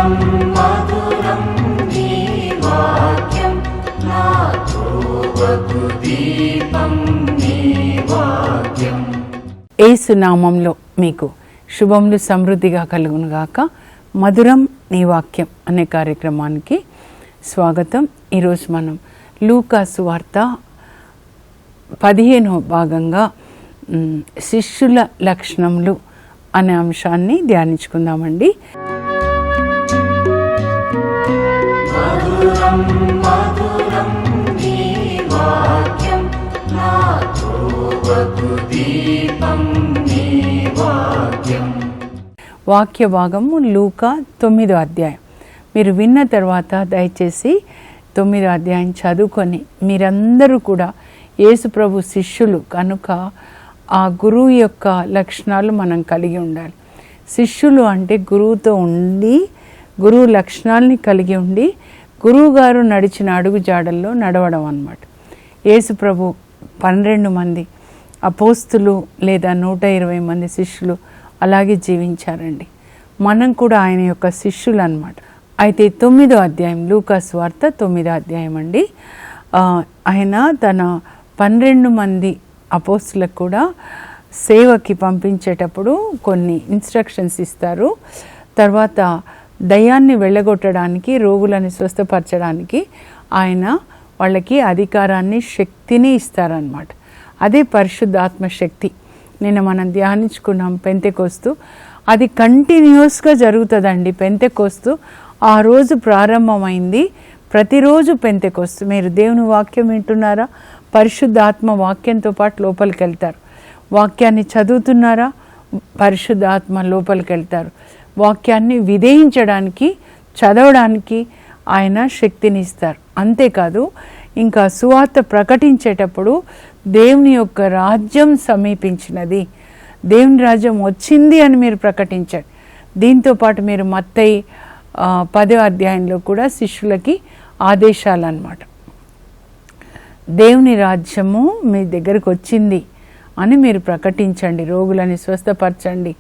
మధురం మధురం నీ వాక్యం నా త్రోవకు దీపం నీ వాక్యం. యేసు నామంలో మీకు శుభములు సమృద్ధిగా కలుగునుగాక. మధురం నీ వాక్యం అనే కార్యక్రమానికి స్వాగతం. ఈరోజు మనం లూకా సువార్త 15వ భాగంగా శిష్యుల లక్షణములు అనే అంశాన్ని ధ్యానించుకుందామండి. మధురం మధురం నీ వాక్యం నా త్రోవకు దీపం నీ వాక్యం. వాక్య భాగము లూకా 9వ అధ్యాయం. మీరు విన్న తర్వాత దయచేసి 9వ అధ్యాయం చదువుకొని మీరందరూ కూడా యేసు ప్రభు శిష్యులు కనుక ఆ గురువు యొక్క లక్షణాలు మనం కలిగి ఉండాలి. శిష్యులు అంటే గురువుతో ఉండి గురువు లక్షణాలని కలిగి ఉండి గురువు గారు నడిచిన అడుగు జాడల్లో నడవడం అన్నమాట. యేసు ప్రభు 12 మంది అపోస్తులు లేదా 120 మంది శిష్యులు అలాగే జీవించారండి. మనం కూడా ఆయన యొక్క శిష్యులు అన్నమాట. అయితే 9వ అధ్యాయం లూకా సువార్త 9వ అధ్యాయం అండి. ఆయన తన 12 మంది అపోస్తులకు కూడా సేవకి పంపించేటప్పుడు కొన్ని ఇన్స్ట్రక్షన్స్ ఇస్తారు. తర్వాత దయ్యాన్ని వెళ్ళగొట్టడానికి, రోగులను స్వస్థపరచడానికి ఆయన వాళ్ళకి అధికారాన్ని, శక్తిని ఇస్తారన్నమాట. అదే పరిశుద్ధాత్మ శక్తి. నిన్న మనం ధ్యానించుకున్నాం పెంతెకోస్తు. అది కంటిన్యూస్గా జరుగుతుందండి. పెంతెకోస్తు ఆ రోజు ప్రారంభమైంది. ప్రతిరోజు పెంతెకోస్తు. మీరు దేవుని వాక్యం వింటున్నారా? పరిశుద్ధాత్మ వాక్యంతో పాటు లోపలికి వెళ్తారు. వాక్యాన్ని చదువుతున్నారా? పరిశుద్ధాత్మ లోపలికి వెళ్తారు. వాక్యాన్ని విధేయించడానికి, చదవడానికి ఆయన శక్తిని ఇస్తారు. అంతేకాదు ఇంకా సువార్త ప్రకటించేటప్పుడు దేవుని యొక్క రాజ్యం సమీపించినది, దేవుని రాజ్యం వచ్చింది అని మీరు ప్రకటించండి. దీంతోపాటు మీరు మత్తయి 10వ అధ్యాయంలో కూడా శిష్యులకి ఆదేశాలు అన్నమాట. దేవుని రాజ్యము మీ దగ్గరకు వచ్చింది అని మీరు ప్రకటించండి, రోగులని స్వస్థపరచండి,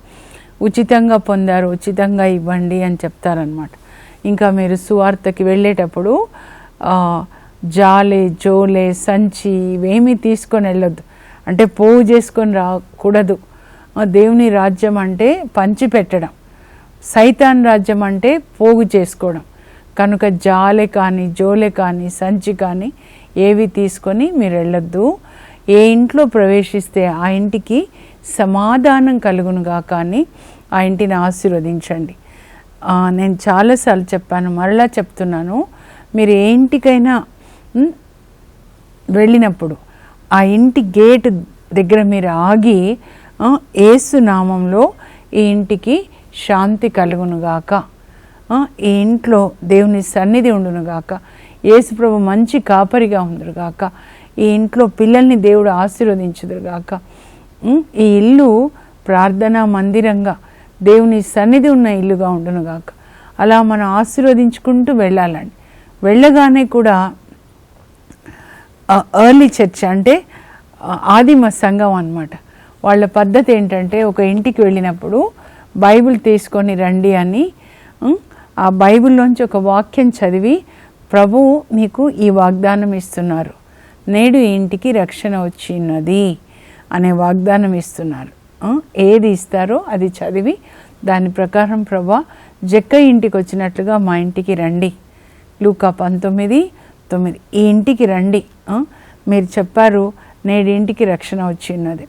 ఉచితంగా పొందారు ఉచితంగా ఇవ్వండి అని చెప్తారనమాట. ఇంకా మీరు సువార్తకి వెళ్ళేటప్పుడు జాలే, జోలే, సంచి ఇవేమీ తీసుకొని వెళ్ళొద్దు. అంటే పోగు చేసుకొని రాకూడదు. దేవుని రాజ్యం అంటే పంచిపెట్టడం, సైతాన్ రాజ్యం అంటే పోగు చేసుకోవడం. కనుక జాలే కానీ, జోలే కానీ, సంచి కానీ ఏవి తీసుకొని మీరు వెళ్ళొద్దు. ఏ ఇంట్లో ప్రవేశిస్తే ఆ ఇంటికి సమాధానం కలుగునుగా కానీ ఆ ఇంటిని ఆశీర్వదించండి. నేను చాలాసార్లు చెప్పాను, మరలా చెప్తున్నాను. మీరు ఏ ఇంటికైనా వెళ్ళినప్పుడు ఆ ఇంటి గేటు దగ్గర మీరు ఆగి యేసు నామంలో ఈ ఇంటికి శాంతి కలుగునుగాక, ఈ ఇంట్లో దేవుని సన్నిధి ఉండునుగాక, యేసు ప్రభు మంచి కాపరిగా ఉండుగాక, ఈ ఇంట్లో పిల్లల్ని దేవుడు ఆశీర్వదించుదురుగాక, ఈ ఇల్లు ప్రార్థనా మందిరంగా దేవుని సన్నిధి ఉన్న ఇల్లుగా ఉండునుగాక. అలా మనం ఆశీర్వదించుకుంటూ వెళ్ళాలండి. వెళ్ళగానే కూడా ఎర్లీ చర్చ్ అంటే ఆదిమ సంఘం అన్నమాట. వాళ్ళ పద్ధతి ఏంటంటే ఒక ఇంటికి వెళ్ళినప్పుడు బైబిల్ తీసుకొని రండి అని ఆ బైబిల్లోంచి ఒక వాక్యం చదివి, ప్రభువు మీకు ఈ వాగ్దానం ఇస్తున్నారు, నేడు ఈ ఇంటికి రక్షణ వచ్చినది అనే వాగ్దానం ఇస్తున్నారు. ఏది ఇస్తారో అది చదివి దాని ప్రకారం ప్రభా జక్క ఇంటికి వచ్చినట్లుగా మా ఇంటికి రండి. లూకా 19:9 ఈ ఇంటికి రండి, మీరు చెప్పారు నేడు ఇంటికి రక్షణ వచ్చినది,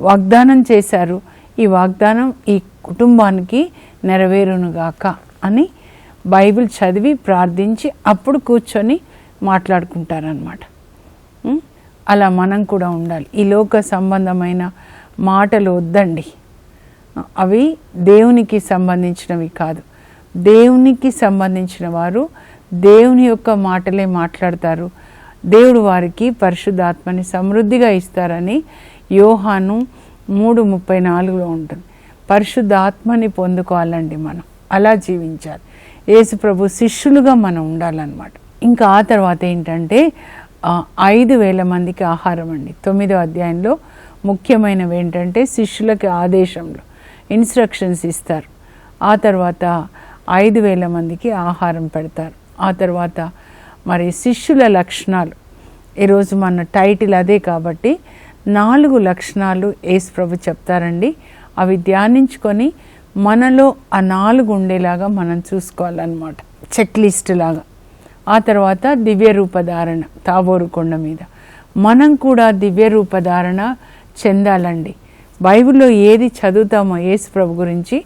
వాగ్దానం చేశారు, ఈ వాగ్దానం ఈ కుటుంబానికి నెరవేరునుగాక అని బైబిల్ చదివి ప్రార్థించి అప్పుడు కూర్చొని మాట్లాడుకుంటారనమాట. అలా మనం కూడా ఉండాలి. ఈ లోక సంబంధమైన మాటలు వద్దండి. అవి దేవునికి సంబంధించినవి కాదు. దేవునికి సంబంధించిన వారు దేవుని యొక్క మాటలే మాట్లాడతారు. దేవుడు వారికి పరిశుద్ధాత్మని సమృద్ధిగా ఇస్తారని యోహాను 3:34లో ఉంటుంది. పరిశుద్ధాత్మని పొందుకోవాలండి మనం, అలా జీవించాలి. యేసు ప్రభు శిష్యులుగా మనం ఉండాలన్నమాట. ఇంకా ఆ తర్వాత ఏంటంటే 5,000 మందికి ఆహారం అండి. 9వ అధ్యాయంలో ముఖ్యమైనవి ఏంటంటే శిష్యులకి ఆదేశంలో ఇన్స్ట్రక్షన్స్ ఇస్తారు. ఆ తర్వాత 5,000 మందికి ఆహారం పెడతారు. ఆ తర్వాత మరి శిష్యుల లక్షణాలు, ఈరోజు మన టైటిల్ అదే కాబట్టి 4 లక్షణాలు యేసు ప్రభు చెప్తారండి. అవి ధ్యానించుకొని మనలో ఆ 4 ఉండేలాగా మనం చూసుకోవాలన్నమాట, చెక్ లిస్ట్ లాగా. ఆ తర్వాత దివ్య రూపధారణ, తాబోరు కొండ మీద మనం కూడా దివ్య రూపధారణ చెందాలండి. బైబిల్లో ఏది చదువుతామో యేసు ప్రభు గురించి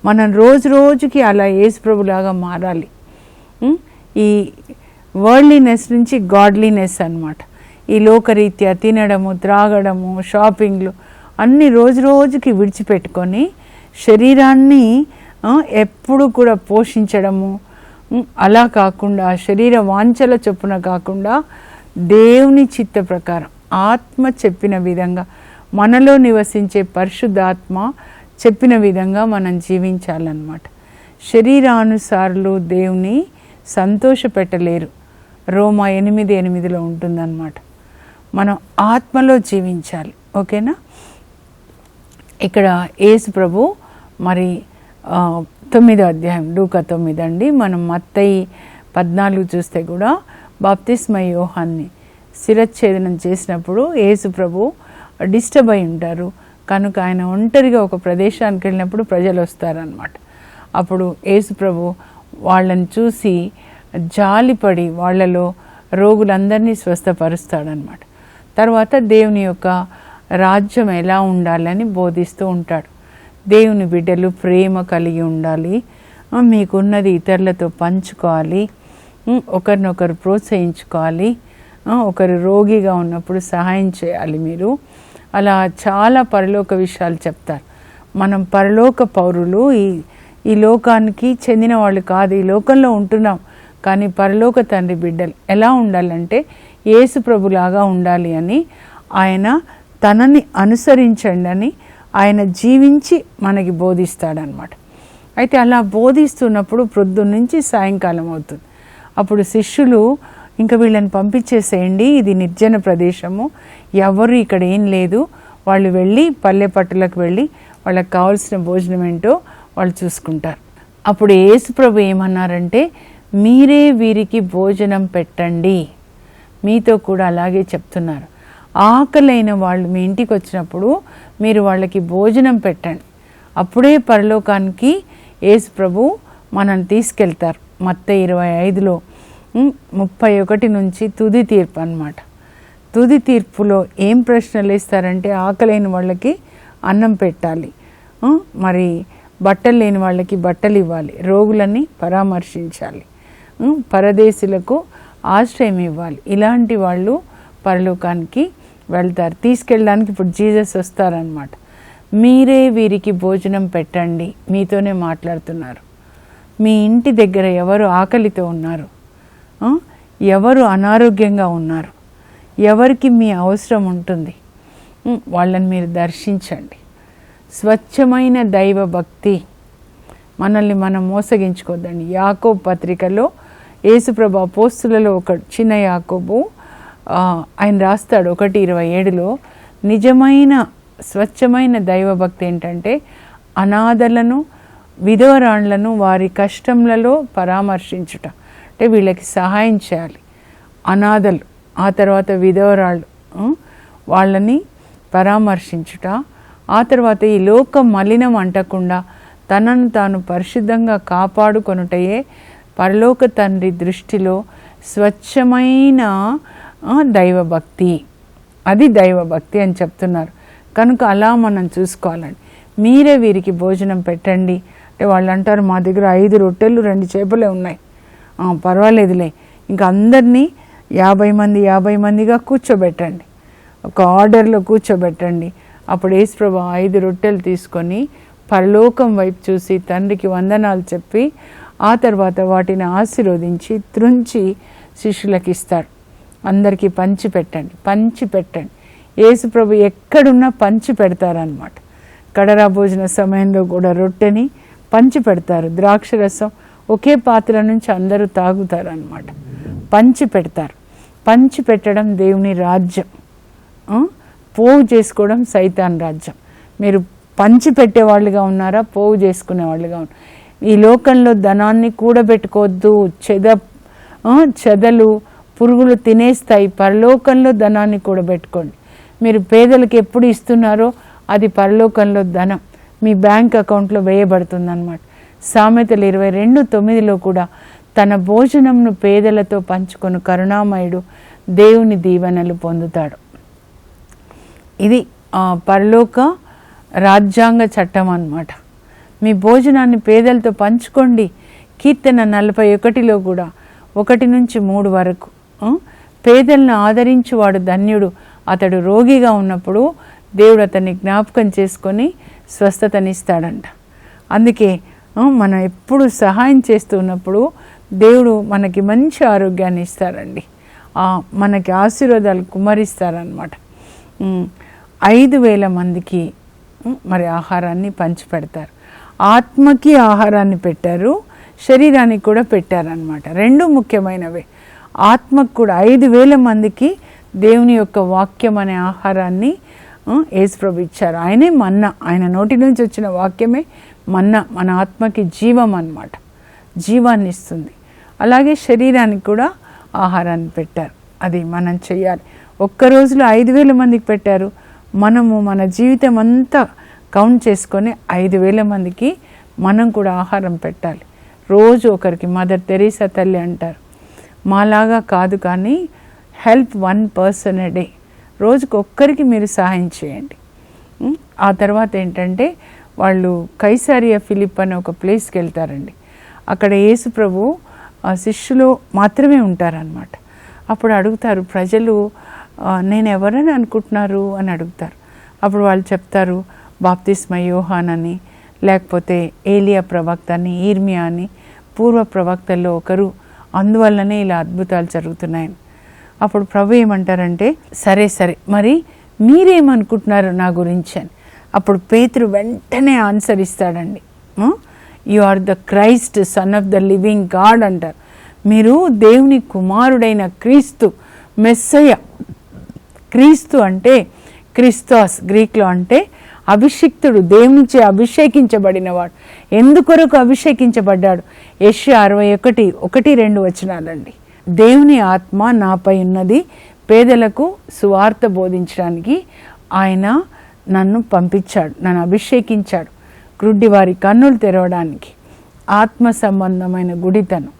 మనం రోజు రోజుకి అలా యేసు ప్రభులాగా మారాలి. ఈ వరల్డ్లీనెస్ నుంచి గాడ్లీనెస్ అన్నమాట. ఈ లోకరీత్యా తినడము, త్రాగడము, షాపింగ్లు అన్నీ రోజు రోజుకి విడిచిపెట్టుకొని శరీరాన్ని ఎప్పుడు కూడా పోషించడము, అలా కాకుండా శరీర వాంఛల చొప్పున కాకుండా దేవుని చిత్త ప్రకారం ఆత్మ చెప్పిన విధంగా, మనలో నివసించే పరిశుద్ధాత్మ చెప్పిన విధంగా మనం జీవించాలన్నమాట. శరీరానుసారులు దేవుని సంతోషపెట్టలేరు. రోమా 8:8 ఉంటుందన్నమాట. మనం ఆత్మలో జీవించాలి. ఓకేనా? ఇక్కడ యేసు ప్రభు మరి 9వ అధ్యాయం లూకా 9 అండి. మనం మత్తయి 14 చూస్తే కూడా బాప్తిస్మ యోహాన్ని శిరచ్ఛేదనం చేసినప్పుడు యేసు ప్రభు డిస్టర్బ్ అయి ఉంటారు కనుక ఆయన ఒంటరిగా ఒక ప్రదేశానికి వెళ్ళినప్పుడు ప్రజలు వస్తారనమాట. అప్పుడు యేసు ప్రభు వాళ్ళని చూసి జాలిపడి వాళ్ళలో రోగులందరినీ స్వస్థపరుస్తాడనమాట. తర్వాత దేవుని యొక్క రాజ్యం ఎలా ఉండాలని బోధిస్తూ ఉంటాడు. దేవుని బిడ్డలు ప్రేమ కలిగి ఉండాలి, మీకున్నది ఇతరులతో పంచుకోవాలి, ఒకరినొకరు ప్రోత్సహించుకోవాలి, ఒకరు రోగిగా ఉన్నప్పుడు సహాయం చేయాలి మీరు. అలా చాలా పరలోక విషయాలు చెప్తారు. మనం పరలోక పౌరులు, ఈ లోకానికి చెందిన వాళ్ళు కాదు, ఈ లోకంలో ఉంటున్నాం కానీ పరలోక తండ్రి బిడ్డలు. ఎలా ఉండాలంటే యేసు ప్రభులాగా ఉండాలి అని, ఆయన తనని అనుసరించండి అని ఆయన జీవించి మనకి బోధిస్తాడనమాట. అయితే అలా బోధిస్తున్నప్పుడు ప్రొద్దున్న నుంచి సాయంకాలం అవుతుంది. అప్పుడు శిష్యులు ఇంకా వీళ్ళని పంపించేసేయండి, ఇది నిర్జన ప్రదేశము, ఎవరు ఇక్కడ ఏం లేదు, వాళ్ళు వెళ్ళి పల్లె పట్టులకు వెళ్ళి వాళ్ళకి కావాల్సిన భోజనం ఏంటో వాళ్ళు చూసుకుంటారు. అప్పుడు యేసు ప్రభు ఏమన్నారంటే, మీరే వీరికి భోజనం పెట్టండి. మీతో కూడా అలాగే చెప్తున్నారు. ఆకలైన వాళ్ళు మీ ఇంటికి వచ్చినప్పుడు మీరు వాళ్ళకి భోజనం పెట్టండి. అప్పుడే పరలోకానికి యేసు ప్రభు మనల్ని తీసుకెళ్తారు. మత్తయి 25లో 31 నుంచి తుది తీర్పు అన్నమాట. తుది తీర్పులో ఏం ప్రశ్నలు వేస్తారంటే, ఆకలైన వాళ్ళకి అన్నం పెట్టాలి, మరి బట్టలు లేని వాళ్ళకి బట్టలు ఇవ్వాలి, రోగులని పరామర్శించాలి, పరదేశులకు ఆశ్రయం ఇవ్వాలి. ఇలాంటి వాళ్ళు పరలోకానికి వెళ్తారు. తీసుకెళ్ళడానికి ఇప్పుడు జీసస్ వస్తారనమాట. మీరే వీరికి భోజనం పెట్టండి. మీతోనే మాట్లాడుతున్నారు. మీ ఇంటి దగ్గర ఎవరు ఆకలితో ఉన్నారు, ఎవరు అనారోగ్యంగా ఉన్నారు, ఎవరికి మీ అవసరం ఉంటుంది, వాళ్ళని మీరు దర్శించండి. స్వచ్ఛమైన దైవ భక్తి. మనల్ని మనం మోసగించుకోద్దండి. యాకోబు పత్రికలో యేసుప్రభు అపోస్తులలో ఒక చిన్న యాకోబు ఆయన రాస్తాడు 1:27లో, నిజమైన స్వచ్ఛమైన దైవభక్తి ఏంటంటే అనాథలను విధవరాండ్లను వారి కష్టంలలో పరామర్శించుట. అంటే వీళ్ళకి సహాయం చేయాలి. అనాథలు, ఆ తర్వాత విధవరాళ్ళు, వాళ్ళని పరామర్శించుట. ఆ తర్వాత ఈ లోకం మలినం అంటకుండా తనను తాను పరిశుద్ధంగా కాపాడుకొనుటయే పరలోక తండ్రి దృష్టిలో స్వచ్ఛమైన దైవభక్తి. అది దైవభక్తి అని చెప్తున్నారు. కనుక అలా మనం చూసుకోవాలండి. మీరే వీరికి భోజనం పెట్టండి అంటే వాళ్ళు అంటారు, మా దగ్గర 5 రొట్టెలు 2 చేపలే ఉన్నాయి. పర్వాలేదులే, ఇంకా అందరినీ 50 మందిగా కూర్చోబెట్టండి, ఒక ఆర్డర్లో కూర్చోబెట్టండి. అప్పుడు యేసుప్రభు 5 రొట్టెలు తీసుకొని పరలోకం వైపు చూసి తండ్రికి వందనాలు చెప్పి ఆ తర్వాత వాటిని ఆశీర్వదించి త్రుంచి శిష్యులకు ఇస్తాడు. అందరికీ పంచి పెట్టండి. యేసుప్రభు ఎక్కడున్నా పంచి పెడతారనమాట. కడరా భోజన సమయంలో కూడా రొట్టెని పంచి పెడతారు. ద్రాక్షరసం ఒకే పాత్ర నుంచి అందరూ తాగుతారనమాట. పంచి పెడతారు. పంచి పెట్టడం దేవుని రాజ్యం, పోగు చేసుకోవడం సైతాన్ రాజ్యం. మీరు పంచి పెట్టేవాళ్ళుగా ఉన్నారా, పోగు చేసుకునే వాళ్ళుగా ఉన్నారు? ఈ లోకంలో ధనాన్ని కూడబెట్టుకోవద్దు, చెదలు పురుగులు తినేస్తాయి. పరలోకంలో ధనాన్ని కూడబెట్టుకోండి. మీరు పేదలకు ఎప్పుడు ఇస్తున్నారో అది పరలోకంలో ధనం మీ బ్యాంక్ అకౌంట్లో వేయబడుతుందన్నమాట. సామెతలు 22:9 కూడా తన భోజనంను పేదలతో పంచుకొని కరుణామయుడు దేవుని దీవెనలు పొందుతాడు. ఇది పరలోక రాజ్యాంగ చట్టం అన్నమాట. మీ భోజనాన్ని పేదలతో పంచుకోండి. కీర్తన 41లో కూడా 1-3 వరకు పేదలను ఆదరించువాడు ధన్యుడు, అతడు రోగిగా ఉన్నప్పుడు దేవుడు అతన్ని జ్ఞాపకం చేసుకొని స్వస్థతనిస్తాడంట. అందుకే మనం ఎప్పుడు సహాయం చేస్తూ ఉన్నప్పుడు దేవుడు మనకి మంచి ఆరోగ్యాన్ని ఇస్తారండి, మనకి ఆశీర్వాదాలు కుమ్మరిస్తారనమాట. 5,000 మందికి మరి ఆహారాన్ని పంచిపెడతారు. ఆత్మకి ఆహారాన్ని పెట్టారు, శరీరానికి కూడా పెట్టారనమాట. రెండు ముఖ్యమైనవే. ఆత్మకు కూడా 5,000 మందికి దేవుని యొక్క వాక్యం అనే ఆహారాన్ని యేసుప్రభు ఇచ్చారు. ఆయనే మన్నా, ఆయన నోటి నుంచి వచ్చిన వాక్యమే మన్నా, మన ఆత్మకి జీవం అన్నమాట, జీవాన్ని ఇస్తుంది. అలాగే శరీరానికి కూడా ఆహారాన్ని పెట్టారు. అది మనం చెయ్యాలి. ఒక్క రోజులో 5,000 మందికి పెట్టారు. మనము మన జీవితం అంతా కౌంట్ చేసుకొని 5,000 మందికి మనం కూడా ఆహారం పెట్టాలి. రోజు ఒకరికి. మదర్ తెరీసా తల్లి అంటారు, మాలాగా కాదు కానీ హెల్ప్ 1 person a day. రోజుకు ఒక్కరికి మీరు సహాయం చేయండి. ఆ తర్వాత ఏంటంటే వాళ్ళు కైసారియా ఫిలిప్ అనే ఒక ప్లేస్కి వెళ్తారండి. అక్కడ యేసు ప్రభు శిష్యులు మాత్రమే ఉంటారనమాట. అప్పుడు అడుగుతారు ప్రజలు, నేను ఎవరని అనుకుంటున్నారు అని అడుగుతారు. అప్పుడు వాళ్ళు చెప్తారు బాప్తిస్మ యోహాన్ అని, లేకపోతే ఏలియా ప్రవక్త అని, ఇర్మియా అని, పూర్వ ప్రవక్తల్లో ఒకరు, అందువల్లనే ఇలా అద్భుతాలు జరుగుతున్నాయని. అప్పుడు ప్రభు ఏమంటారంటే, సరే మరి మీరేమనుకుంటున్నారు నా గురించి అని. అప్పుడు పేతురు వెంటనే ఆన్సర్ ఇస్తాడండి, you are the Christ son of the living God అంటారు. మీరు దేవుని కుమారుడైన క్రీస్తు, మెస్సయ్య. క్రీస్తు అంటే క్రిస్తోస్ గ్రీక్లో అంటే అభిషిక్తుడు, దేవునిచే అభిషేకించబడినవాడు. ఎందుకొరకు అభిషేకించబడ్డాడు? యెషయా 61:1-2 వచనాలండి. దేవుని ఆత్మ నాపై ఉన్నది, పేదలకు సువార్త బోధించడానికి ఆయన నన్ను పంపించాడు, నన్ను అభిషేకించాడు. గ్రుడ్డి వారి కన్నులు తెరవడానికి, ఆత్మ సంబంధమైన గుడితనం,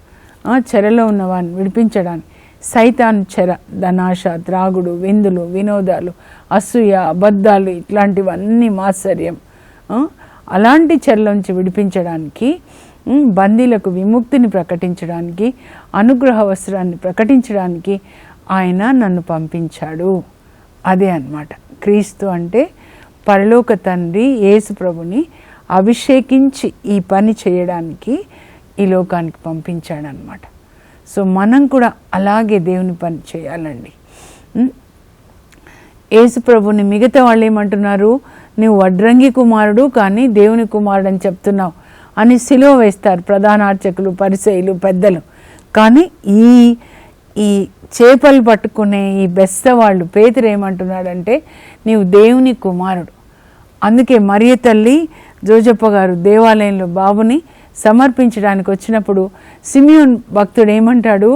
చెరలో ఉన్న వారిని విడిపించడానికి, సైతాను చెర, ధనాశ, త్రాగుడు, విందులు, వినోదాలు, అసూయ, అబద్ధాలు, ఇట్లాంటివన్నీ మాత్సర్యం, అలాంటి చెరలోంచి విడిపించడానికి, బందీలకు విముక్తిని ప్రకటించడానికి, అనుగ్రహ వస్త్రాన్ని ప్రకటించడానికి ఆయన నన్ను పంపించాడు. అదే అన్నమాట క్రీస్తు అంటే. పరలోక తండ్రి యేసు ప్రభుని అభిషేకించి ఈ పని చేయడానికి ఈ లోకానికి పంపించాడనమాట. సో మనం కూడా అలాగే దేవుని పని చేయాలండి. యేసు ప్రభుని మిగతా వాళ్ళు ఏమంటున్నారు, నువ్వు వడ్రంగి కుమారుడు కానీ దేవుని కుమారుడు అని చెప్తున్నావు అని సిలువ వేస్తారు ప్రధాన అర్చకులు, పరిసయ్యులు, పెద్దలు. కానీ ఈ చేపలు పట్టుకునే ఈ బెస్త వాళ్ళు, పేతురు ఏమంటున్నాడంటే నీవు దేవుని కుమారుడు. అందుకే మరియ తల్లి జోజప్ప గారు దేవాలయంలో బాబుని సమర్పించడానికి వచ్చినప్పుడు సిమియోన్ భక్తుడు ఏమంటాడు,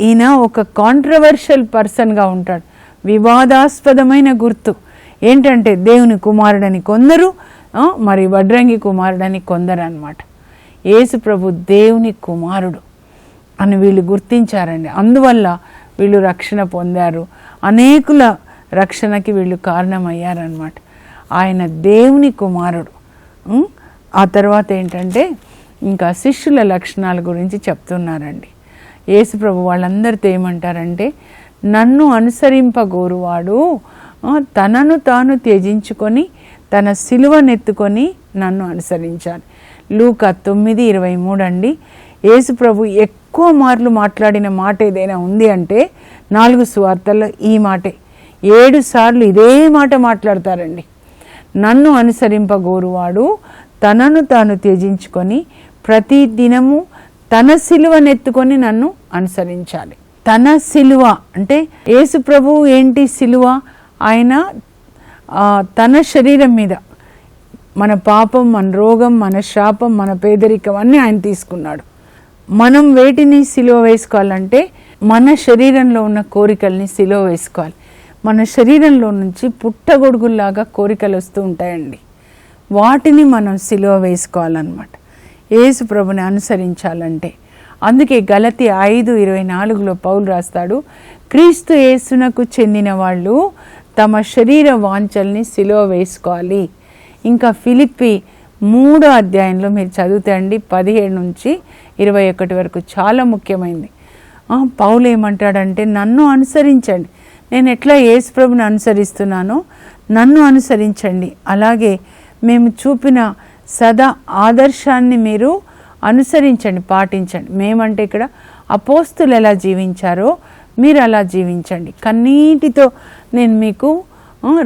ఈయన ఒక కాంట్రవర్షియల్ పర్సన్గా ఉంటాడు, వివాదాస్పదమైన గుర్తు. ఏంటంటే దేవుని కుమారుడని కొందరు, మరి వడ్రంగి కుమారుడని కొందరు అన్నమాట. యేసు ప్రభు దేవుని కుమారుడు అని వీళ్ళు గుర్తించారండి. అందువల్ల వీళ్ళు రక్షణ పొందారు, అనేకుల రక్షణకి వీళ్ళు కారణమయ్యారనమాట. ఆయన దేవుని కుమారుడు. ఆ తర్వాత ఏంటంటే ఇంకా శిష్యుల లక్షణాల గురించి చెప్తున్నారండి. యేసు ప్రభు వాళ్ళందరితో ఏమంటారంటే, నన్ను అనుసరింపగోరువాడు తనను తాను త్యజించుకొని తన సిలువనెత్తుకొని నన్ను అనుసరించాలి. లూకా 9:23 అండి. యేసు ప్రభు ఎక్కువ మార్లు మాట్లాడిన మాట ఏదైనా ఉంది అంటే 4 సువార్తల్లో ఈ మాటే. 7 సార్లు ఇదే మాట మాట్లాడతారండి. నన్ను అనుసరింపగోరువాడు తనను తాను త్యజించుకొని ప్రతి దినము తన సిలువనెత్తుకొని నన్ను అనుసరించాలి. తన సిలువ అంటే యేసు ప్రభువు ఏంటి సిలువ? ఆయన తన శరీరం మీద మన పాపం, మన రోగం, మన శాపం, మన పేదరికం అన్నీ ఆయన తీసుకున్నాడు. మనం వేటిని సిలువ వేసుకోవాలంటే మన శరీరంలో ఉన్న కోరికల్ని సిలువ వేసుకోవాలి. మన శరీరంలో నుంచి పుట్టగొడుగుల్లాగా కోరికలు వస్తూ ఉంటాయండి. వాటిని మనం సిలువ వేసుకోవాలన్నమాట, యేసు ప్రభుని అనుసరించాలంటే. అందుకే గలతీ 5:24 పౌలు రాస్తాడు, క్రీస్తు యేసునకు చెందిన వాళ్ళు తమ శరీర వాంఛల్ని సిలువ వేసుకోవాలి. ఇంకా ఫిలిప్పి 3వ అధ్యాయంలో మీరు చదివితే అండి 17 నుంచి 21 వరకు చాలా ముఖ్యమైనది. పౌలు ఏమంటాడంటే, నన్ను అనుసరించండి, నేను ఎట్లా యేసు ప్రభుని అనుసరిస్తున్నానో నన్ను అనుసరించండి, అలాగే మేము చూపిన సదా ఆదర్శాన్ని మీరు అనుసరించండి, పాటించండి. మేమంటే ఇక్కడ అపోస్తులు ఎలా జీవించారో మీరు అలా జీవించండి. కన్నీటితో నేను మీకు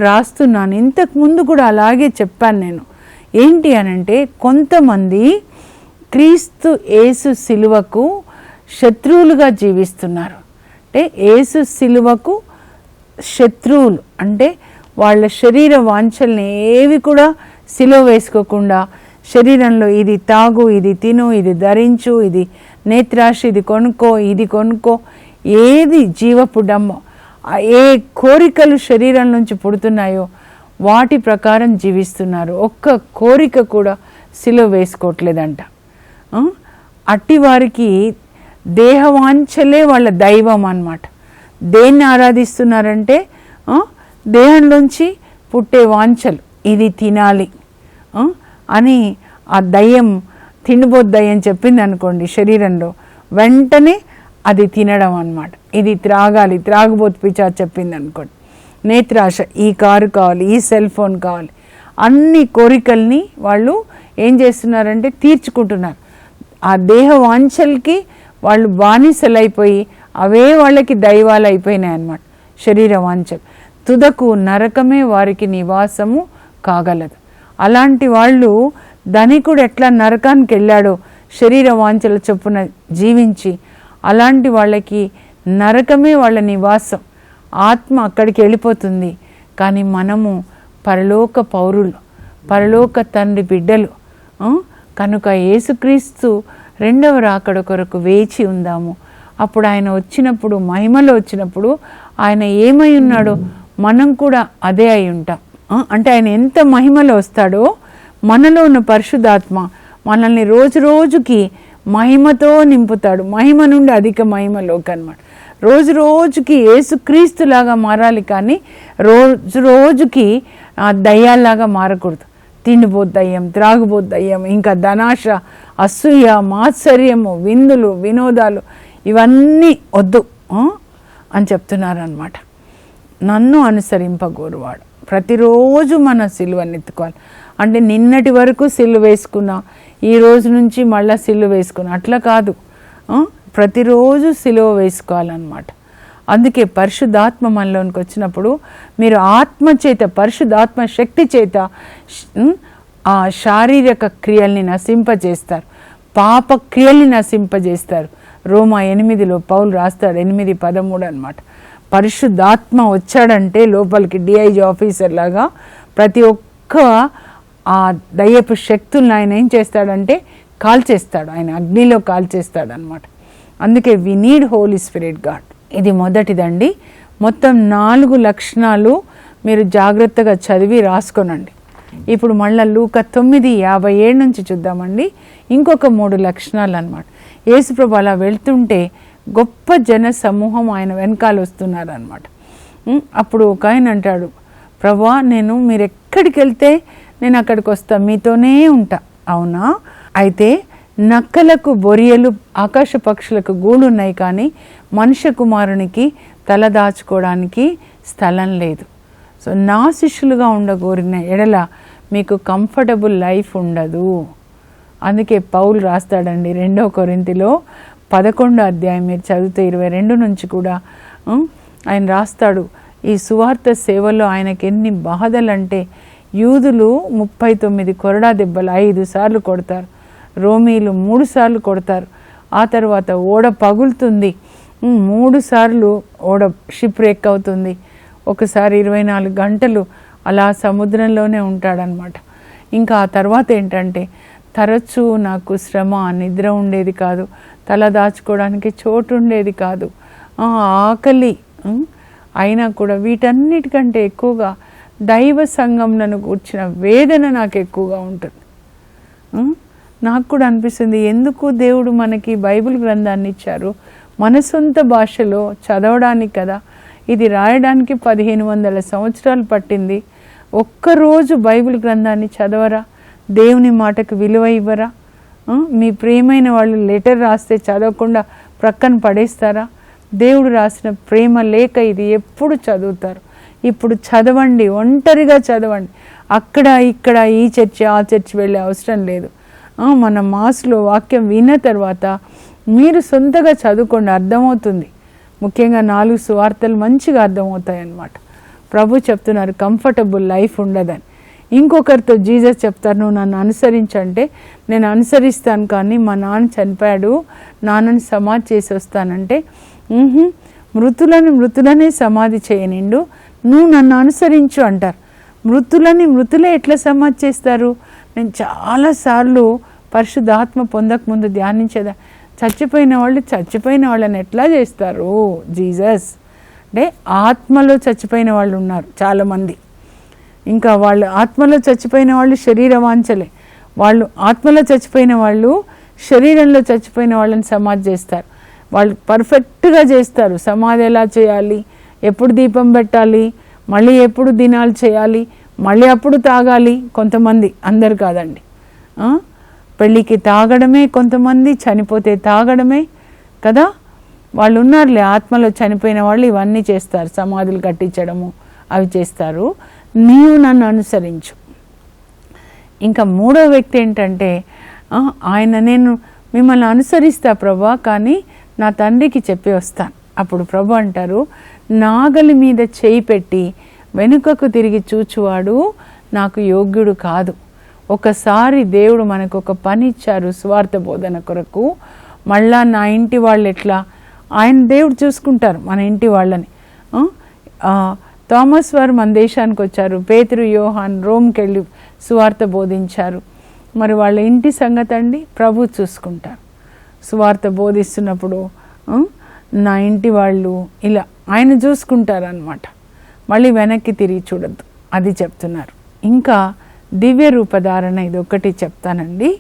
రాస్తున్నాను. ఇంతకు ముందు కూడా అలాగే చెప్పాను నేను. ఏంటి అనంటే, కొంతమంది క్రీస్తు యేసు సిలువకు శత్రువులుగా జీవిస్తున్నారు. అంటే యేసు సిలువకు శత్రువులు అంటే వాళ్ళ శరీర వాంఛల్ని ఏవి కూడా సిలువ వేసుకోకుండా, శరీరంలో ఇది తాగు, ఇది తిను, ఇది ధరించు, ఇది నేత్రాశ, ఇది కొనుక్కో, ఇది కొనుక్కో, ఏది జీవపు డమ్మ, ఏ కోరికలు శరీరం నుంచి పుడుతున్నాయో వాటి ప్రకారం జీవిస్తున్నారు. ఒక్క కోరిక కూడా సిలువ వేసుకోవట్లేదంట. అట్టి వారికి దేహవాంఛలే వాళ్ళ దైవం అన్నమాట. దేన్ని ఆరాధిస్తున్నారంటే దేహంలోంచి పుట్టే వాంఛలు, ఇది తినాలి అని ఆ దయ్యం, తిండిపోతు దయ్యం చెప్పింది అనుకోండి శరీరంలో, వెంటనే అది తినడం అన్నమాట. ఇది త్రాగాలి, త్రాగుబోతు పిచాచు చెప్పింది అనుకోండి, నేత్రాశ, ఈ కారు కావాలి, ఈ సెల్ ఫోన్ కావాలి, అన్ని కోరికల్ని వాళ్ళు ఏం చేస్తున్నారంటే తీర్చుకుంటున్నారు. ఆ దేహ వాంఛలకి వాళ్ళు బానిసలైపోయి అవే వాళ్ళకి దైవాలు అయిపోయినాయి అన్నమాట. శరీర వాంఛలు తుదకు నరకమే వారికి నివాసము కాగలదు. అలాంటి వాళ్ళు, ధనికుడు ఎట్లా నరకానికి వెళ్ళాడో శరీర వాంఛల చొప్పున జీవించి, అలాంటి వాళ్ళకి నరకమే వాళ్ళ నివాసం, ఆత్మ అక్కడికి వెళ్ళిపోతుంది. కానీ మనము పరలోక పౌరులు, పరలోక తండ్రి బిడ్డలు కనుక యేసుక్రీస్తు రెండవ రాకడ కొరకు వేచి ఉందాము. అప్పుడు ఆయన వచ్చినప్పుడు, మహిమలో వచ్చినప్పుడు ఆయన ఏమై ఉన్నాడో మనం కూడా అదే అయి ఉంటాం. అంటే ఆయన ఎంత మహిమలో వస్తాడో, మనలో ఉన్న పరిశుద్ధాత్మ మనల్ని రోజు రోజుకి మహిమతో నింపుతాడు. మహిమ నుండి అధిక మహిమలోకి అన్నమాట. రోజు రోజుకి యేసుక్రీస్తులాగా మారాలి, కానీ రోజు రోజుకి దయ్యాల్లాగా మారకూడదు. తిండిపోతు దయ్యం, త్రాగుబోతు దయ్యం, ఇంకా ధనాశ, అసూయ, మాత్సర్యము, విందులు, వినోదాలు, ఇవన్నీ వద్దు అని చెప్తున్నారు అన్నమాట. నన్ను అనుసరింపగోరువాడు. ప్రతిరోజు మన సిలువని ఎత్తుకోవాలి. అంటే నిన్నటి వరకు సిలువ వేసుకున్నా, ఈ రోజు నుంచి మళ్ళీ సిలువ వేసుకున్నా అట్లా కాదు, ప్రతిరోజు సిలువ వేసుకోవాలన్నమాట. అందుకే పరిశుద్ధాత్మ మనలోనికి వచ్చినప్పుడు మీరు ఆత్మ చేత, పరిశుద్ధాత్మ శక్తి చేత ఆ శారీరక క్రియల్ని నశింపజేస్తారు, పాప క్రియల్ని నశింపజేస్తారు. రోమా 8లో పౌలు రాస్తాడు, 8:13 అన్నమాట. పరిశుద్ధాత్మ వచ్చాడంటే లోపలికి డిఐజీ ఆఫీసర్ లాగా ప్రతి ఒక్క ఆ దయ్యపు శక్తులను ఆయన ఏం చేస్తాడంటే కాల్చేస్తాడు, ఆయన అగ్నిలో కాల్చేస్తాడు అన్నమాట. అందుకే we need Holy Spirit God. ఇది మొదటిదండి. మొత్తం 4 లక్షణాలు మీరు జాగ్రత్తగా చదివి రాసుకోనండి. ఇప్పుడు మళ్ళీ లూకా 9:57 నుంచి చూద్దామండి. ఇంకొక 3 లక్షణాలు అన్నమాట. యేసుప్రభు అలా వెళ్తుంటే గొప్ప జన సమూహం ఆయన వెనకాల వస్తున్నారు అన్నమాట. అప్పుడు ఒక ఆయన అంటాడు, ప్రభా మీరు ఎక్కడికి వెళ్తే నేను అక్కడికి వస్తా, మీతోనే ఉంటా. అవునా? అయితే నక్కలకు బొరియలు, ఆకాశ పక్షులకు గూడు ఉన్నాయి, కానీ మనుష్య కుమారునికి తల దాచుకోవడానికి స్థలం లేదు. సో నా శిష్యులుగా ఉండగోరిన ఎడల మీకు కంఫర్టబుల్ లైఫ్ ఉండదు. అందుకే పౌలు రాస్తాడండి 2 కొరింథీలో 11వ అధ్యాయం మీరు చదివితే 22 నుంచి కూడా ఆయన రాస్తాడు. ఈ సువార్త సేవలో ఆయనకి ఎన్ని బాధలంటే, యూదులు 39 కొరడా దెబ్బలు 5 సార్లు కొడతారు, రోమీలు 3 సార్లు కొడతారు. ఆ తర్వాత ఓడ పగులుతుంది, 3 సార్లు ఓడ షిప్ బ్రేక్ అవుతుంది. ఒకసారి 24 గంటలు అలా సముద్రంలోనే ఉంటాడనమాట. ఇంకా ఆ తర్వాత ఏంటంటే తరచూ నాకు శ్రమ, నిద్ర ఉండేది కాదు, తల దాచుకోవడానికి చోటు ఉండేది కాదు, ఆకలి, అయినా కూడా వీటన్నిటికంటే ఎక్కువగా దైవ సంఘంలను కూర్చిన వేదన నాకు ఎక్కువగా ఉంటుంది. నాకు కూడా అనిపిస్తుంది, ఎందుకు దేవుడు మనకి బైబిల్ గ్రంథాన్ని ఇచ్చారు, మన సొంత భాషలో చదవడానికి కదా. ఇది రాయడానికి 1500 సంవత్సరాలు పట్టింది. ఒక్కరోజు బైబిల్ గ్రంథాన్ని చదవరా? దేవుని మాటకు విలువ ఇవ్వరా? మీ ప్రియమైన వాళ్ళు లెటర్ రాస్తే చదవకుండా ప్రక్కన పడేస్తారా? దేవుడు రాసిన ప్రేమ లేఖ ఇది, ఎప్పుడు చదువుతారు. ఇప్పుడు చదవండి, ఒంటరిగా చదవండి. అక్కడ ఇక్కడ ఈ చర్చి ఆ చర్చి వెళ్ళే అవసరం లేదు. మన మాస్లో వాక్యం విన్న తర్వాత మీరు సొంతగా చదువుకోండి, అర్థమవుతుంది. ముఖ్యంగా 4 సువార్తలు మంచిగా అర్థమవుతాయి అన్నమాట. ప్రభు చెప్తున్నారు కంఫర్టబుల్ లైఫ్ ఉండదని. ఇంకొకరితో జీసస్ చెప్తారు, నువ్వు నన్ను అనుసరించంటే నేను అనుసరిస్తాను, కానీ మా నాన్న చనిపోయాడు, నాన్నని సమాధి చేసి వస్తానంటే మృతులనే సమాధి చేయనిండు, నువ్వు నన్ను అనుసరించు అంటారు. మృతులే ఎట్లా సమాధి చేస్తారు? నేను చాలాసార్లు పరిశుద్ధాత్మ పొందకముందు ధ్యానించేదా, చచ్చిపోయిన వాళ్ళని ఎట్లా చేస్తారు జీసస్ అంటే? ఆత్మలో చచ్చిపోయిన వాళ్ళు ఉన్నారు చాలామంది. ఇంకా వాళ్ళు ఆత్మలో చచ్చిపోయిన వాళ్ళు శరీర వాంఛలే, వాళ్ళు ఆత్మలో చచ్చిపోయిన వాళ్ళు శరీరంలో చచ్చిపోయిన వాళ్ళని సమాధి చేస్తారు. వాళ్ళు పర్ఫెక్ట్గా చేస్తారు. సమాధి ఎలా చేయాలి, ఎప్పుడు దీపం పెట్టాలి, మళ్ళీ ఎప్పుడు దినాలు చేయాలి, మళ్ళీ అప్పుడు తాగాలి. కొంతమంది, అందరు కాదండి. పెళ్ళికి తాగడమే, కొంతమంది చనిపోతే తాగడమే కదా. వాళ్ళు ఉన్నారులే, ఆత్మలో చనిపోయిన వాళ్ళు ఇవన్నీ చేస్తారు, సమాధులు కట్టించడము అవి చేస్తారు. నీవు నన్ను అనుసరించు. ఇంకా 3వ వ్యక్తి ఏంటంటే, నేను మిమ్మల్ని అనుసరిస్తా ప్రభా, కానీ నా తండ్రికి చెప్పి వస్తాను. అప్పుడు ప్రభు అంటారు, నాగలి మీద చేయి పెట్టి వెనుకకు తిరిగి చూచువాడు నాకు యోగ్యుడు కాదు. ఒకసారి దేవుడు మనకు ఒక పని ఇచ్చారు స్వార్థ బోధన కొరకు. మళ్ళా నా ఇంటి వాళ్ళు ఎట్లా, ఆయన దేవుడు చూసుకుంటారు మన ఇంటి వాళ్ళని. థామస్ వారు మన దేశానికి వచ్చారు, పేతురు యోహాన్ రోమ్కి వెళ్ళి సువార్త బోధించారు. మరి వాళ్ళ ఇంటి సంగతి అండి ప్రభు చూసుకుంటారు. సువార్త బోధిస్తున్నప్పుడు నా ఇంటి వాళ్ళు ఇలా ఆయన చూసుకుంటారు అన్నమాట. మళ్ళీ వెనక్కి తిరిగి చూడద్దు, అది చెప్తున్నారు. ఇంకా దివ్య రూపధారణ, ఇది ఒకటి చెప్తానండి.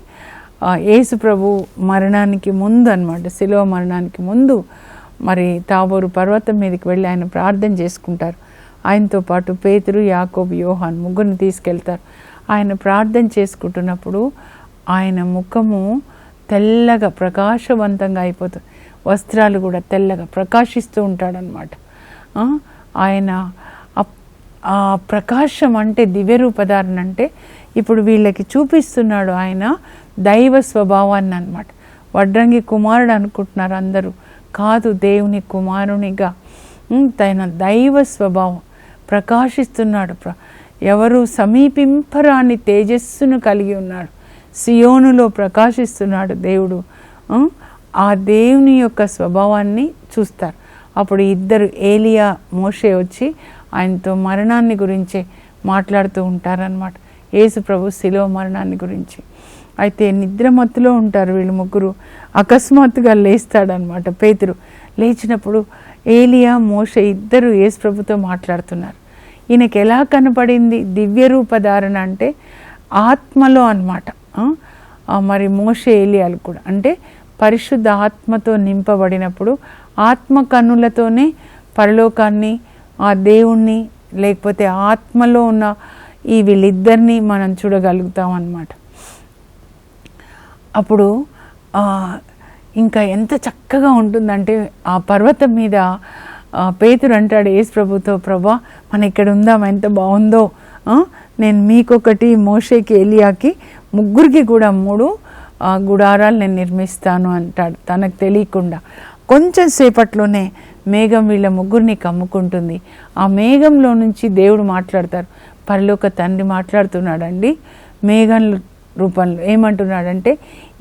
యేసు ప్రభు మరణానికి ముందు అన్నమాట, శిలువ మరణానికి ముందు మరి తాబోరు పర్వతం మీదకి వెళ్ళి ఆయన ప్రార్థన చేసుకుంటారు. ఆయనతో పాటు పేతురు, యాకోబు, యోహాన్ ముగ్గురిని తీసుకెళ్తారు. ఆయన ప్రార్థన చేసుకుంటున్నప్పుడు ఆయన ముఖము తెల్లగా ప్రకాశవంతంగా అయిపోతుంది, వస్త్రాలు కూడా తెల్లగా ప్రకాశిస్తూ ఉంటాడనమాట. ఆయన ఆ ప్రకాశం అంటే దివ్య రూపధారణ అంటే ఇప్పుడు వీళ్ళకి చూపిస్తున్నాడు ఆయన దైవ స్వభావాన్ని అన్నమాట. వడ్రంగి కుమారుడు అనుకుంటున్నారు అందరూ, కాదు, దేవుని కుమారునిగా తన దైవ స్వభావం ప్రకాశిస్తున్నాడు. ఎవరు సమీపింపరాని తేజస్సును కలిగి ఉన్నాడు, సియోనులో ప్రకాశిస్తున్నాడు దేవుడు. ఆ దేవుని యొక్క స్వభావాన్ని చూస్తారు. అప్పుడు ఇద్దరు ఏలియా, మోషే వచ్చి ఆయనతో మరణాన్ని గురించి మాట్లాడుతూ ఉంటారనమాట, యేసు ప్రభు శిలువ మరణాన్ని గురించి. అయితే నిద్రమత్తులో ఉంటారు వీళ్ళు ముగ్గురు. అకస్మాత్తుగా లేస్తాడనమాట పేతురు. లేచినప్పుడు ఏలియా, మోషే ఇద్దరు యేసు ప్రభుతో మాట్లాడుతున్నారు. ఈయనకి ఎలా కనపడింది దివ్య రూపధారణ అంటే ఆత్మలో అన్నమాట. మరి మోషే, ఏలియాలు కూడా అంటే పరిశుద్ధ ఆత్మతో నింపబడినప్పుడు ఆత్మ కన్నులతోనే పరలోకాన్ని, ఆ దేవుణ్ణి, లేకపోతే ఆత్మలో ఉన్న ఈ వీళ్ళిద్దరిని మనం చూడగలుగుతాం అన్నమాట. అప్పుడు ఇంకా ఎంత చక్కగా ఉంటుందంటే ఆ పర్వతం మీద పేతురు అంటాడు యేసు ప్రభుతో, ప్రభా మనం ఇక్కడ ఉందాం, ఎంత బాగుందో, నేను మీకొకటి, మోషేకి, ఏలియాకి, ముగ్గురికి కూడా 3 గుడారాలు నేను నిర్మిస్తాను అంటాడు. తనకు తెలియకుండా కొంచెం సేపట్లోనే మేఘం వీళ్ళ ముగ్గురిని కమ్ముకుంటుంది. ఆ మేఘంలో నుంచి దేవుడు మాట్లాడతారు, పరలోక తండ్రి మాట్లాడుతున్నాడండి మేఘం రూపంలో. ఏమంటున్నాడంటే,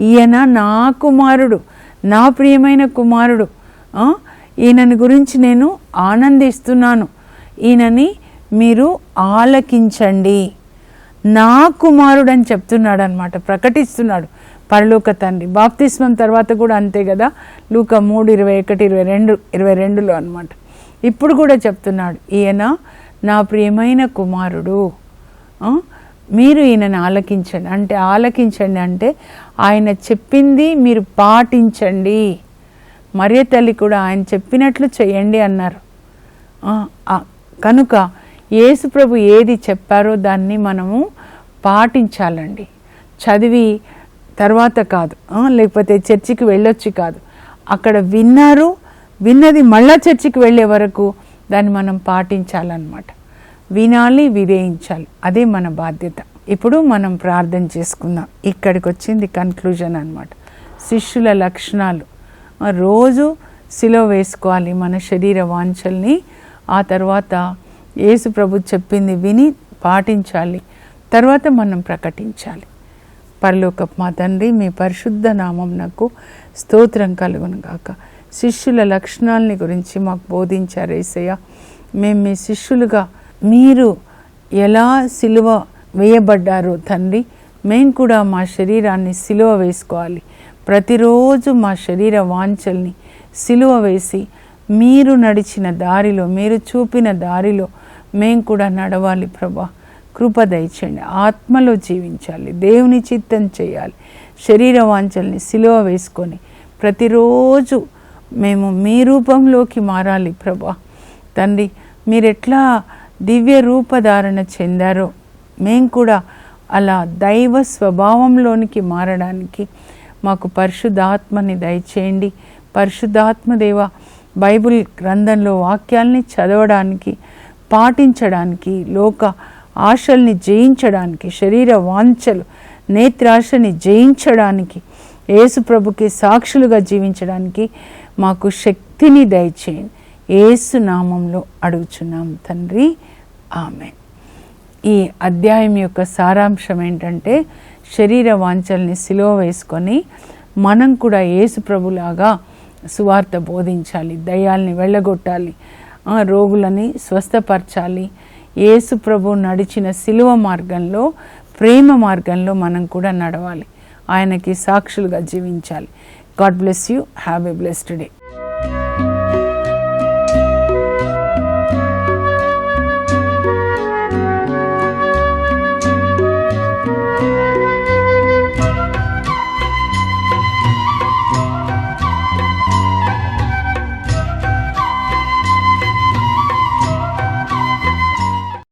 ఈయన నా కుమారుడు, నా ప్రియమైన కుమారుడు, ఈయనని గురించి నేను ఆనందిస్తున్నాను, ఈయనని మీరు ఆలకించండి, నా కుమారుడు అని చెప్తున్నాడు అనమాట, ప్రకటిస్తున్నాడు పరలోక తండ్రి. బాప్తిస్మం తర్వాత కూడా అంతే కదా, లూకా 3:21-22 అనమాట. ఇప్పుడు కూడా చెప్తున్నాడు, ఈయన నా ప్రియమైన కుమారుడు, మీరు ఈయనను ఆలకించండి. అంటే ఆలకించండి అంటే ఆయన చెప్పింది మీరు పాటించండి. మరియ తల్లి కూడా ఆయన చెప్పినట్లు చేయండి అన్నారు. కనుక యేసు ప్రభు ఏది చెప్పారో దాన్ని మనము పాటించాలండి. చదివి తర్వాత కాదు, లేకపోతే చర్చికి వెళ్ళొచ్చి కాదు, అక్కడ విన్నది మళ్ళా చర్చికి వెళ్ళే వరకు దాన్ని మనం పాటించాలన్నమాట. వినాలి, విధేయించాలి, అదే మన బాధ్యత. ఇప్పుడు మనం ప్రార్థన చేసుకుందాం. ఇక్కడికి వచ్చింది కన్క్లూజన్ అన్నమాట. శిష్యుల లక్షణాలు, రోజు సిలువ వేసుకోవాలి మన శరీర వాంఛల్ని. ఆ తర్వాత యేసు ప్రభు చెప్పింది విని పాటించాలి, తర్వాత మనం ప్రకటించాలి. పరలోకపు మా తండ్రి, మీ పరిశుద్ధ నామమునకు స్తోత్రం కలుగును గాక. శిష్యుల లక్షణాలని గురించి మాకు బోధించారు యేసయ్య. మేము మీ శిష్యులుగా మీరు ఎలా సిలువ వేయబడ్డారో తండ్రి, మేము కూడా మా శరీరాన్ని సిలువ వేసుకోవాలి. ప్రతిరోజు మా శరీర వాంఛల్ని సిలువ వేసి మీరు నడిచిన దారిలో, మీరు చూపిన దారిలో మేము కూడా నడవాలి ప్రభా. కృప దయచేయండి. ఆత్మలో జీవించాలి, దేవుని చిత్తం చేయాలి, శరీర వాంఛల్ని సిలువ వేసుకొని ప్రతిరోజు మేము మీ రూపంలోకి మారాలి ప్రభా. తండ్రి, మీరెట్లా దివ్య రూపధారణ చెందారో మేము కూడా అలా దైవ స్వభావంలోనికి మారడానికి మాకు పరిశుద్ధాత్మని దయచేయండి. పరిశుద్ధాత్మ దేవ, బైబిల్ గ్రంథంలో వాక్యాల్ని చదవడానికి, పాటించడానికి, లోక ఆశల్ని జయించడానికి, శరీర వాంఛలు నేత్రాశని జయించడానికి, యేసు ప్రభుకి సాక్షులుగా జీవించడానికి మాకు శక్తిని దయచేయండి. యేసు నామంలో అడుగుచున్నాం తండ్రి, ఆమేన్. ఈ అధ్యాయం యొక్క సారాంశం ఏంటంటే, శరీర వాంఛల్ని సిలువ వేసుకొని మనం కూడా యేసు ప్రభులాగా సువార్త బోధించాలి, దయ్యాల్ని వెళ్ళగొట్టాలి, రోగులని స్వస్థపరచాలి. యేసు ప్రభు నడిచిన సిలువ మార్గంలో, ప్రేమ మార్గంలో మనం కూడా నడవాలి, ఆయనకి సాక్షులుగా జీవించాలి. God bless you. Have a blessed day.